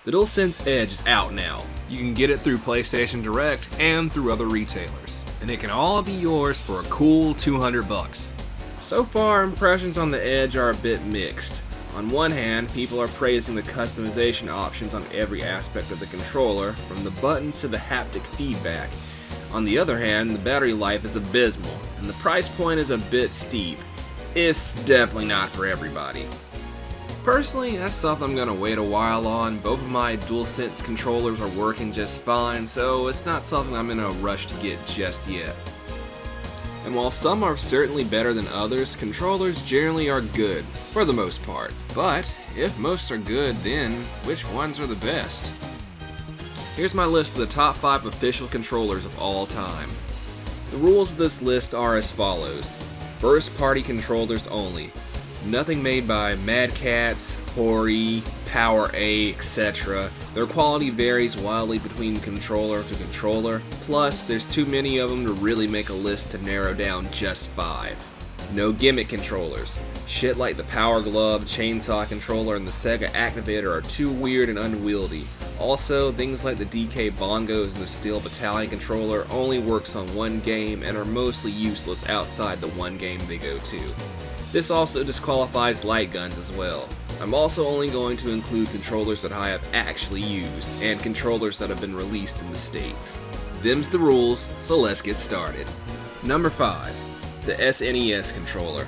The DualSense Edge is out now. You can get it through PlayStation Direct and through other retailers. And it can all be yours for a cool $200. So far, impressions on the Edge are a bit mixed. On one hand, people are praising the customization options on every aspect of the controller, from the buttons to the haptic feedback. On the other hand, the battery life is abysmal, and the price point is a bit steep. It's definitely not for everybody. Personally, that's something I'm gonna wait a while on. Both of my DualSense controllers are working just fine, so it's not something I'm in a rush to get just yet. And while some are certainly better than others, controllers generally are good, for the most part. But, if most are good, then which ones are the best? Here's my list of the top 5 official controllers of all time. The rules of this list are as follows. First party controllers only. Nothing made by Mad Catz, Hori, Power A, etc. Their quality varies wildly between controller to controller, plus there's too many of them to really make a list to narrow down just 5. No gimmick controllers. Shit like the Power Glove, Chainsaw controller, and the Sega Activator are too weird and unwieldy. Also, things like the DK Bongos and the Steel Battalion controller only works on one game and are mostly useless outside the one game they go to. This also disqualifies light guns as well. I'm also only going to include controllers that I have actually used, and controllers that have been released in the States. Them's the rules, so let's get started. Number 5. The SNES controller.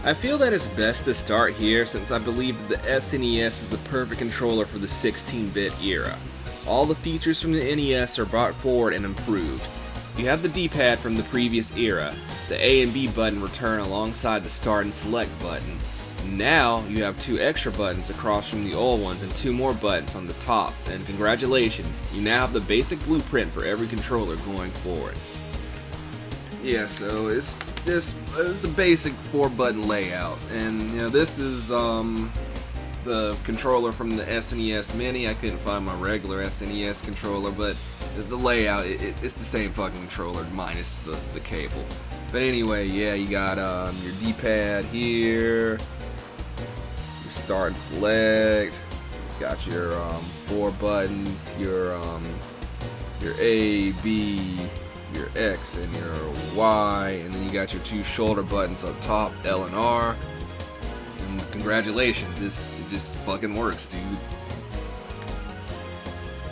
I feel that it's best to start here since I believe that the SNES is the perfect controller for the 16-bit era. All the features from the NES are brought forward and improved. You have the D-pad from the previous era. The A and B button return alongside the start and select button. Now you have 2 extra buttons across from the old ones and 2 more buttons on the top, and congratulations, you now have the basic blueprint for every controller going forward. Yeah, so it's a basic 4-button layout, and this is the controller from the SNES Mini. I couldn't find my regular SNES controller, but the layout, it's the same fucking controller minus the cable. But anyway, yeah, you got your D-pad here, your start and select, got your 4 buttons, your A, B, your X, and your Y, and then you got your 2 shoulder buttons up top, L and R. And congratulations, it just fucking works, dude.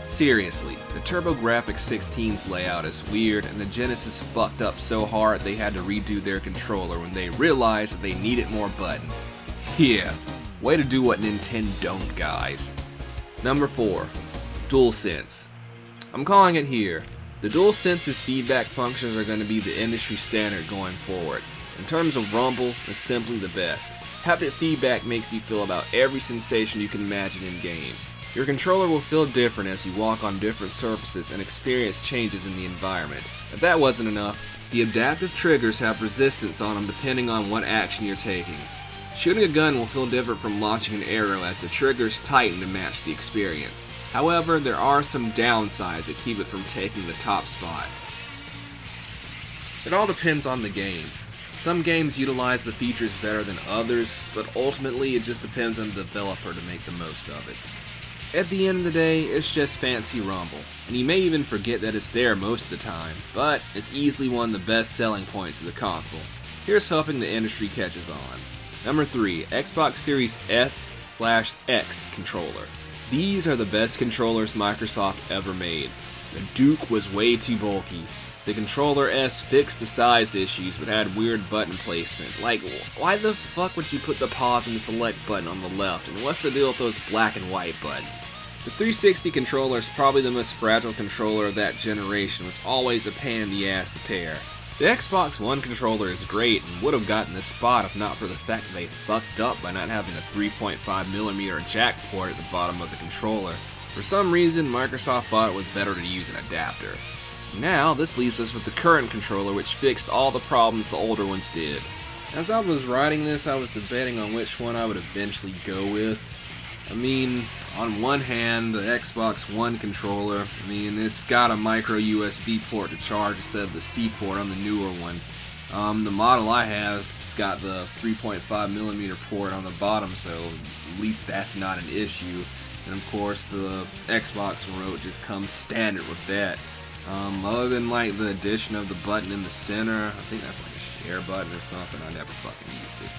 Seriously, the TurboGrafx 16's layout is weird, and the Genesis fucked up so hard they had to redo their controller when they realized that they needed more buttons. Yeah, way to do what Nintendo don't, guys. Number 4. DualSense. I'm calling it here. The DualSense's feedback functions are going to be the industry standard going forward. In terms of rumble, it's simply the best. Haptic feedback makes you feel about every sensation you can imagine in-game. Your controller will feel different as you walk on different surfaces and experience changes in the environment. If that wasn't enough, the adaptive triggers have resistance on them depending on what action you're taking. Shooting a gun will feel different from launching an arrow as the triggers tighten to match the experience. However, there are some downsides that keep it from taking the top spot. It all depends on the game. Some games utilize the features better than others, but ultimately it just depends on the developer to make the most of it. At the end of the day, it's just fancy rumble, and you may even forget that it's there most of the time, but it's easily one of the best selling points of the console. Here's hoping the industry catches on. Number 3, Xbox Series S/X controller. These are the best controllers Microsoft ever made. The Duke was way too bulky. The controller S fixed the size issues but had weird button placement. Like, why the fuck would you put the pause and the select button on the left, and what's the deal with those black and white buttons? The 360 controller is probably the most fragile controller of that generation, was always a pain in the ass to pair. The Xbox One controller is great and would have gotten this spot if not for the fact that they fucked up by not having a 3.5mm jack port at the bottom of the controller. For some reason, Microsoft thought it was better to use an adapter. Now, this leaves us with the current controller, which fixed all the problems the older ones did. As I was writing this, I was debating on which one I would eventually go with. I mean, on one hand, the Xbox One controller, it's got a micro USB port to charge instead of the C port on the newer one. The model I have has got the 3.5mm port on the bottom, so at least that's not an issue. And of course the Xbox remote just comes standard with that. Other than like the addition of the button in the center, I think that's like a share button or something, I never fucking used it.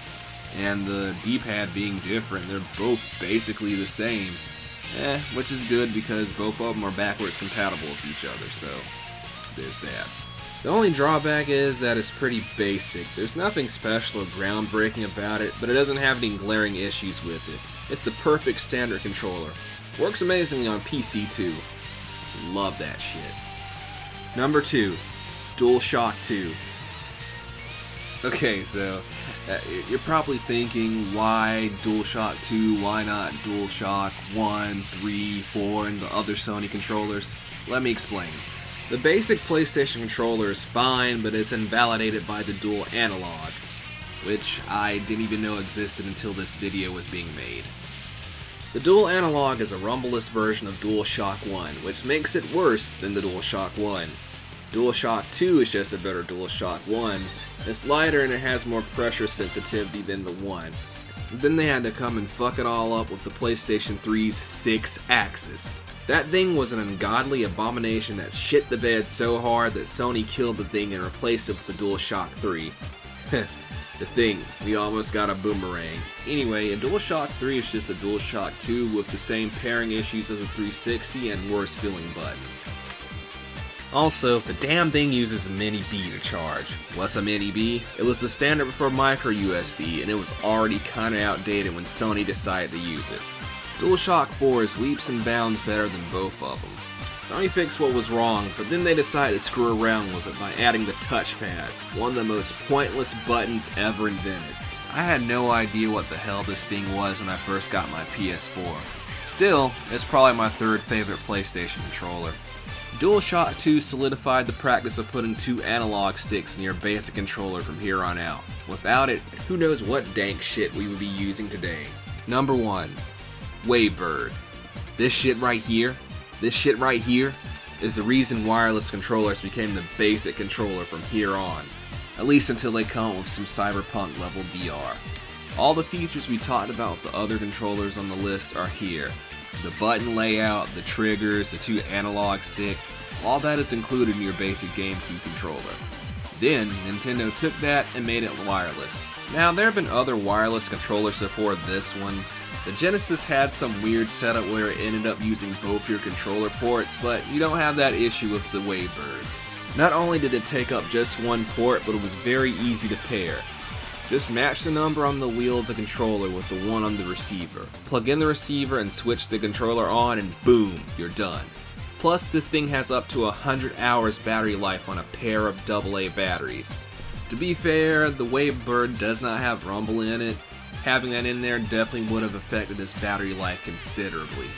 And the D-pad being different, they're both basically the same. Which is good because both of them are backwards compatible with each other, so there's that. The only drawback is that it's pretty basic. There's nothing special or groundbreaking about it, but it doesn't have any glaring issues with it. It's the perfect standard controller. Works amazingly on PC too. Love that shit. Number 2, DualShock 2. Okay, so you're probably thinking, why DualShock 2, why not DualShock 1, 3, 4, and the other Sony controllers? Let me explain. The basic PlayStation controller is fine, but it's invalidated by the dual analog, which I didn't even know existed until this video was being made. The dual analog is a rumbleless version of DualShock 1, which makes it worse than the DualShock 1. DualShock 2 is just a better DualShock 1. It's lighter and it has more pressure sensitivity than the 1. Then they had to come and fuck it all up with the PlayStation 3's 6-axis. That thing was an ungodly abomination that shit the bed so hard that Sony killed the thing and replaced it with the DualShock 3. The thing, we almost got a boomerang. Anyway, a DualShock 3 is just a DualShock 2 with the same pairing issues as a 360 and worse feeling buttons. Also, the damn thing uses a mini B to charge. What's a mini B? It was the standard before micro USB, and it was already kinda outdated when Sony decided to use it. DualShock 4 is leaps and bounds better than both of them. Sony fixed what was wrong, but then they decided to screw around with it by adding the touchpad, one of the most pointless buttons ever invented. I had no idea what the hell this thing was when I first got my PS4. Still, it's probably my third favorite PlayStation controller. DualShock 2 solidified the practice of putting 2 analog sticks in your basic controller from here on out. Without it, who knows what dank shit we would be using today. Number 1. Wavebird. This shit right here is the reason wireless controllers became the basic controller from here on. At least until they come up with some cyberpunk level VR. All the features we talked about with the other controllers on the list are here. The button layout, the triggers, the 2 analog stick, all that is included in your basic GameCube controller. Then, Nintendo took that and made it wireless. Now, there have been other wireless controllers before this one. The Genesis had some weird setup where it ended up using both your controller ports, but you don't have that issue with the Wavebird. Not only did it take up just one port, but it was very easy to pair. Just match the number on the wheel of the controller with the one on the receiver. Plug in the receiver and switch the controller on and boom, you're done. Plus, this thing has up to 100 hours battery life on a pair of AA batteries. To be fair, the Wavebird does not have rumble in it. Having that in there definitely would have affected its battery life considerably.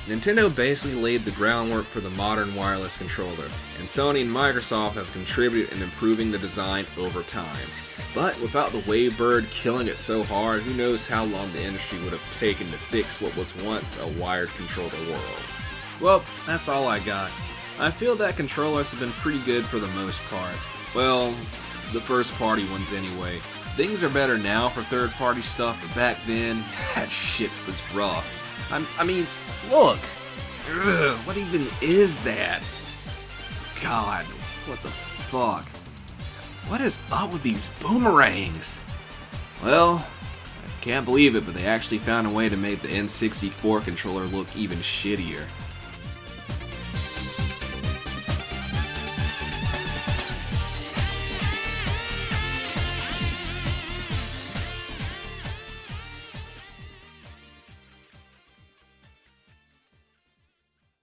Nintendo basically laid the groundwork for the modern wireless controller, and Sony and Microsoft have contributed in improving the design over time. But without the Wavebird killing it so hard, who knows how long the industry would have taken to fix what was once a wired controller world. Well, that's all I got. I feel that controllers have been pretty good for the most part. Well, the first party ones anyway. Things are better now for third party stuff, but back then, that shit was rough. I mean, look! Ugh, what even is that? God, what the fuck? What is up with these boomerangs? Well, I can't believe it, but they actually found a way to make the N64 controller look even shittier.